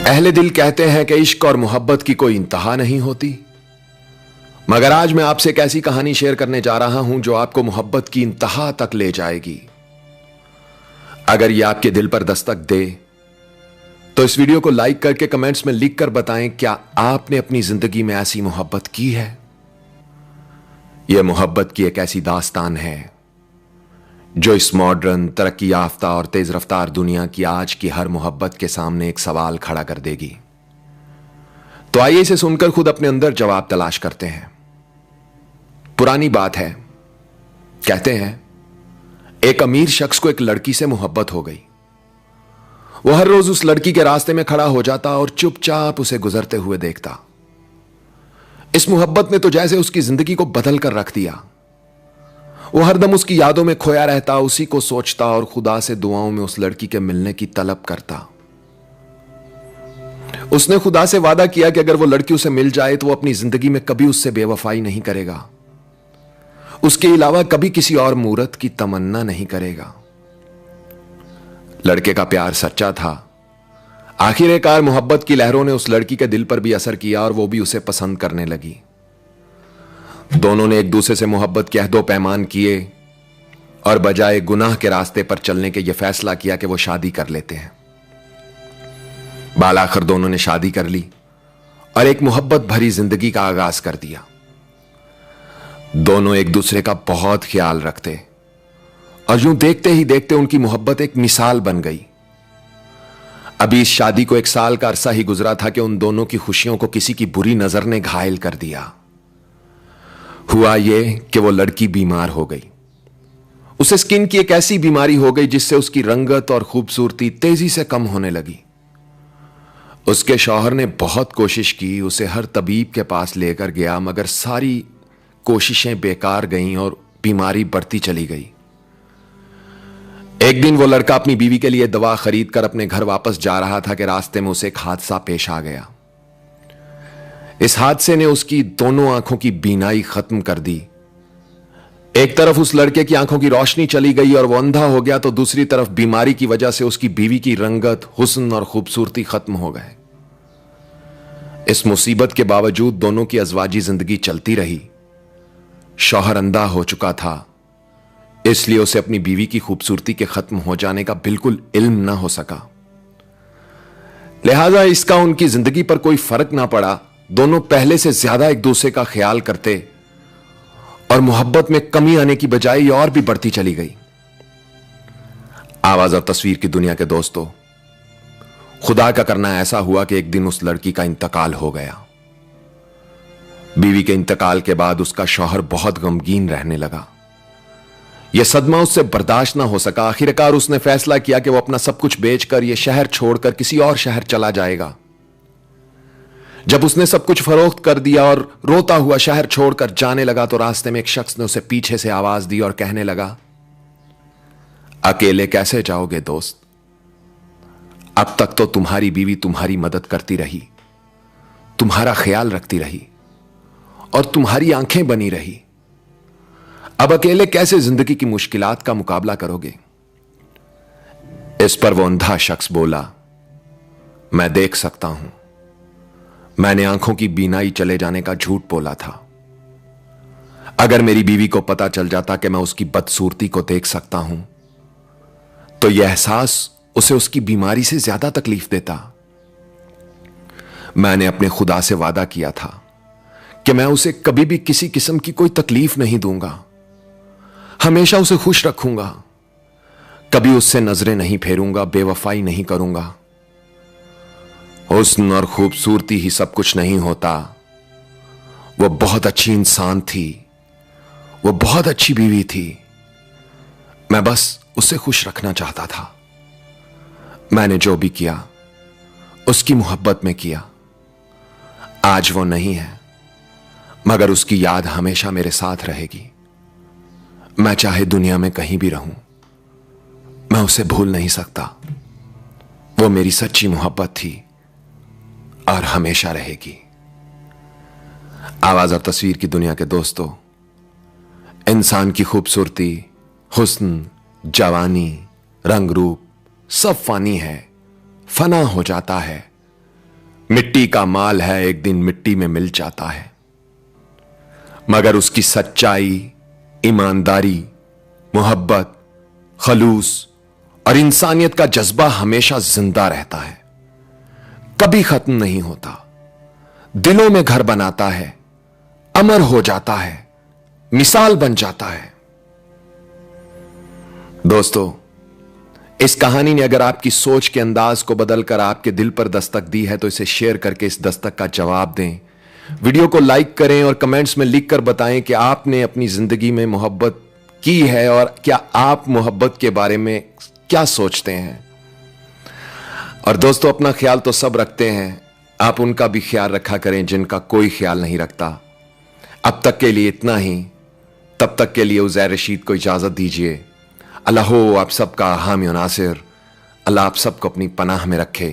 अहले दिल कहते हैं कि इश्क और मोहब्बत की कोई इंतहा नहीं होती, मगर आज मैं आपसे एक ऐसी कहानी शेयर करने जा रहा हूं जो आपको मोहब्बत की इंतहा तक ले जाएगी। अगर यह आपके दिल पर दस्तक दे तो इस वीडियो को लाइक करके कमेंट्स में लिखकर बताएं, क्या आपने अपनी जिंदगी में ऐसी मोहब्बत की है। यह मोहब्बत की एक ऐसी दास्तान है जो इस मॉडर्न, तरक्की याफ्ता और तेज रफ्तार दुनिया की आज की हर मोहब्बत के सामने एक सवाल खड़ा कर देगी। तो आइए इसे सुनकर खुद अपने अंदर जवाब तलाश करते हैं। पुरानी बात है, कहते हैं एक अमीर शख्स को एक लड़की से मोहब्बत हो गई। वह हर रोज उस लड़की के रास्ते में खड़ा हो जाता और चुपचाप उसे गुजरते हुए देखता। इस मोहब्बत ने तो जैसे उसकी जिंदगी को बदल कर रख दिया। वो हरदम उसकी यादों में खोया रहता, उसी को सोचता और खुदा से दुआओं में उस लड़की के मिलने की तलब करता। उसने खुदा से वादा किया कि अगर वो लड़की उसे मिल जाए तो वो अपनी जिंदगी में कभी उससे बेवफाई नहीं करेगा, उसके अलावा कभी किसी और मूरत की तमन्ना नहीं करेगा। लड़के का प्यार सच्चा था। आखिरकार मोहब्बत की लहरों ने उस लड़की के दिल पर भी असर किया और वो भी उसे पसंद करने लगी। दोनों ने एक दूसरे से मोहब्बत के अहदो पैमान किए और बजाय गुनाह के रास्ते पर चलने के यह फैसला किया कि वो शादी कर लेते हैं। बालाखिर दोनों ने शादी कर ली और एक मोहब्बत भरी जिंदगी का आगाज कर दिया। दोनों एक दूसरे का बहुत ख्याल रखते और यूं देखते ही देखते उनकी मोहब्बत एक मिसाल बन गई। अभी इस शादी को 1 साल का अरसा ही गुजरा था कि उन दोनों की खुशियों को किसी की बुरी नजर ने घायल कर दिया। हुआ यह कि वो लड़की बीमार हो गई। उसे स्किन की एक ऐसी बीमारी हो गई जिससे उसकी रंगत और खूबसूरती तेजी से कम होने लगी। उसके शौहर ने बहुत कोशिश की, उसे हर तबीब के पास लेकर गया, मगर सारी कोशिशें बेकार गईं और बीमारी बढ़ती चली गई। एक दिन वो लड़का अपनी बीवी के लिए दवा खरीद कर अपने घर वापस जा रहा था कि रास्ते में उसे एक हादसा पेश आ गया। इस हादसे ने उसकी दोनों आंखों की बीनाई खत्म कर दी। एक तरफ उस लड़के की आंखों की रोशनी चली गई और वो अंधा हो गया, तो दूसरी तरफ बीमारी की वजह से उसकी बीवी की रंगत, हुस्न और खूबसूरती खत्म हो गए। इस मुसीबत के बावजूद दोनों की अज़वाजी जिंदगी चलती रही। शौहर अंधा हो चुका था, इसलिए उसे अपनी बीवी की खूबसूरती के खत्म हो जाने का बिल्कुल इल्म ना हो सका। लिहाजा इसका उनकी जिंदगी पर कोई फर्क ना पड़ा। दोनों पहले से ज्यादा एक दूसरे का ख्याल करते और मोहब्बत में कमी आने की बजाय और भी बढ़ती चली गई। आवाज और तस्वीर की दुनिया के दोस्तों, खुदा का करना ऐसा हुआ कि एक दिन उस लड़की का इंतकाल हो गया। बीवी के इंतकाल के बाद उसका शौहर बहुत गमगीन रहने लगा। यह सदमा उससे बर्दाश्त ना हो सका। आखिरकार उसने फैसला किया कि वो अपना सब कुछ बेचकर यह शहर छोड़कर किसी और शहर चला जाएगा। जब उसने सब कुछ फरोख्त कर दिया और रोता हुआ शहर छोड़कर जाने लगा तो रास्ते में एक शख्स ने उसे पीछे से आवाज दी और कहने लगा, अकेले कैसे जाओगे दोस्त? अब तक तो तुम्हारी बीवी तुम्हारी मदद करती रही, तुम्हारा ख्याल रखती रही और तुम्हारी आंखें बनी रही। अब अकेले कैसे जिंदगी की मुश्किलात का मुकाबला करोगे? इस पर वो अंधा शख्स बोला, मैं देख सकता हूं, मैंने आंखों की बीनाई चले जाने का झूठ बोला था। अगर मेरी बीवी को पता चल जाता कि मैं उसकी बदसूरती को देख सकता हूं तो यह एहसास उसे उसकी बीमारी से ज्यादा तकलीफ देता। मैंने अपने खुदा से वादा किया था कि मैं उसे कभी भी किसी किस्म की कोई तकलीफ नहीं दूंगा, हमेशा उसे खुश रखूंगा, कभी उससे नजरें नहीं फेरूंगा, बेवफाई नहीं करूंगा। हुस्न और खूबसूरती ही सब कुछ नहीं होता। वो बहुत अच्छी इंसान थी, वो बहुत अच्छी बीवी थी। मैं बस उसे खुश रखना चाहता था। मैंने जो भी किया उसकी मोहब्बत में किया। आज वो नहीं है, मगर उसकी याद हमेशा मेरे साथ रहेगी। मैं चाहे दुनिया में कहीं भी रहूं, मैं उसे भूल नहीं सकता। वो मेरी सच्ची मोहब्बत थी और हमेशा रहेगी। आवाज और तस्वीर की दुनिया के दोस्तों, इंसान की खूबसूरती, हुस्न, जवानी, रंग रूप सब फानी है, फना हो जाता है, मिट्टी का माल है, एक दिन मिट्टी में मिल जाता है, मगर उसकी सच्चाई, ईमानदारी, मोहब्बत, खलूस और इंसानियत का जज्बा हमेशा जिंदा रहता है, कभी खत्म नहीं होता, दिलों में घर बनाता है, अमर हो जाता है, मिसाल बन जाता है। दोस्तों, इस कहानी ने अगर आपकी सोच के अंदाज को बदलकर आपके दिल पर दस्तक दी है तो इसे शेयर करके इस दस्तक का जवाब दें। वीडियो को लाइक करें और कमेंट्स में लिखकर बताएं कि आपने अपनी जिंदगी में मोहब्बत की है और क्या आप मोहब्बत के बारे में क्या सोचते हैं। और दोस्तों, अपना ख्याल तो सब रखते हैं, आप उनका भी ख्याल रखा करें जिनका कोई ख्याल नहीं रखता। अब तक के लिए इतना ही, तब तक के लिए उज़ैर रशीद को इजाजत दीजिए। अल्लाह हो आप सबका हामी और नासिर। अल्लाह आप सबको अपनी पनाह में रखे।